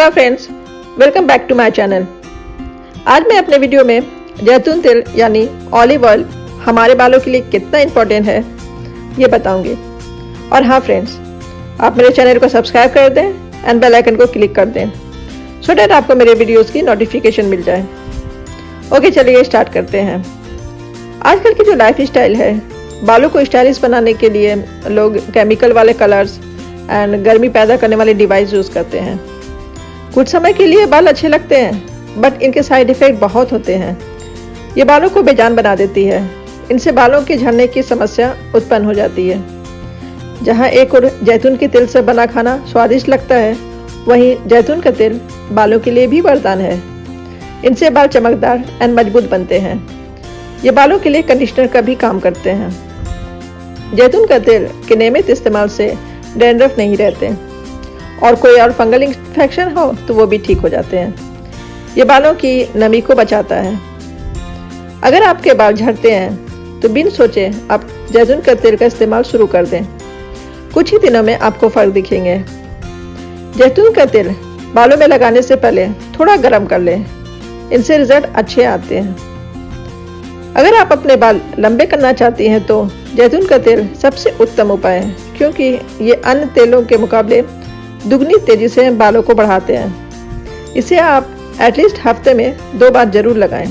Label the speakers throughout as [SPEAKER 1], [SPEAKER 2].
[SPEAKER 1] Hello friends, welcome back to my channel. आज मैं अपने वीडियो में जैतून तेल यानी ऑलिव ऑयल हमारे बालों के लिए कितना इम्पोर्टेंट है ये बताऊंगी। और हाँ फ्रेंड्स, आप मेरे चैनल को सब्सक्राइब कर दें एंड बेल आइकन को क्लिक कर दें सो डैट आपको मेरे वीडियोस की नोटिफिकेशन मिल जाए। ओके, चलिए स्टार्ट करते हैं। आजकल की जो लाइफ स्टाइल है, बालों को स्टाइलिश बनाने के लिए लोग केमिकल वाले कलर्स एंड गर्मी पैदा करने वाले डिवाइस यूज़ करते हैं। कुछ समय के लिए बाल अच्छे लगते हैं, बट इनके साइड इफ़ेक्ट बहुत होते हैं। ये बालों को बेजान बना देती है। इनसे बालों के झड़ने की समस्या उत्पन्न हो जाती है। जहाँ एक और जैतून के तेल से बना खाना स्वादिष्ट लगता है, वहीं जैतून का तेल बालों के लिए भी वरदान है। इनसे बाल चमकदार एंड मजबूत बनते हैं। ये बालों के लिए कंडीशनर का भी काम करते हैं। जैतून का तेल के नियमित इस्तेमाल से डैंड्रफ नहीं रहते और कोई और फंगल इन्फेक्शन हो तो वो भी ठीक हो जाते हैं। ये बालों की नमी को बचाता है। अगर आपके बाल झड़ते हैं तो बिन सोचे आप जैतून का तेल का इस्तेमाल शुरू कर दें। कुछ ही दिनों में आपको फर्क दिखेंगे। जैतून का तेल बालों में लगाने से पहले थोड़ा गर्म कर लें। इनसे रिजल्ट अच्छे आते हैं। अगर आप अपने बाल लंबे करना चाहती हैं तो जैतून का तेल सबसे उत्तम उपाय है, क्योंकि ये अन्य तेलों के मुकाबले दुगनी तेजी से बालों को बढ़ाते हैं। इसे आप एटलीस्ट हफ्ते में 2 बार जरूर लगाएं।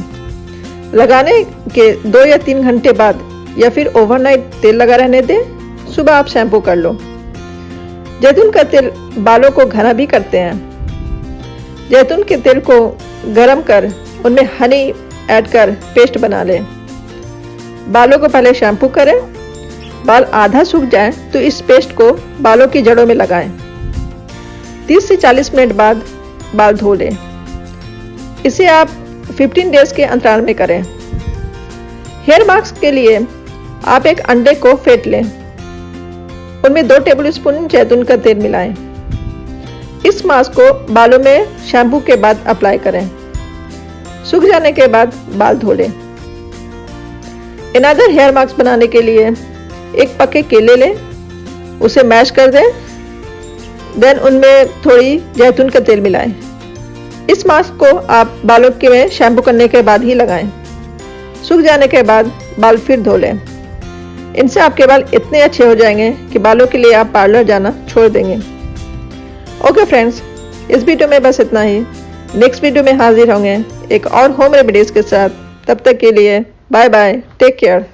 [SPEAKER 1] लगाने के 2 या 3 घंटे बाद या फिर ओवरनाइट तेल लगा रहने दें। सुबह आप शैम्पू कर लो। जैतून का तेल बालों को घना भी करते हैं। जैतून के तेल को गर्म कर उनमें हनी ऐड कर पेस्ट बना लें। बालों को पहले शैम्पू करें। बाल आधा सूख जाए तो इस पेस्ट को बालों की जड़ों में लगाएं। 30 से 40 मिनट बाद बाल धो लें। इसे आप 15 डेज के अंतराल में करें। हेयर मास्क के लिए आप एक अंडे को फेंट लें। उनमें 2 टेबलस्पून जैतून का तेल मिलाएं। इस मास्क को बालों में शैम्पू के बाद अप्लाई करें। सूख जाने के बाद बाल धो लें। अनदर हेयर मास्क बनाने के लिए एक पके केले लें, उसे मैश कर दें, देन उनमें थोड़ी जैतून का तेल मिलाएं। इस मास्क को आप बालों के में शैम्पू करने के बाद ही लगाएं। सूख जाने के बाद बाल फिर धो लें। इनसे आपके बाल इतने अच्छे हो जाएंगे कि बालों के लिए आप पार्लर जाना छोड़ देंगे। ओके फ्रेंड्स, इस वीडियो में बस इतना ही। नेक्स्ट वीडियो में हाजिर होंगे एक और होम रेमेडीज के साथ। तब तक के लिए बाय बाय, टेक केयर।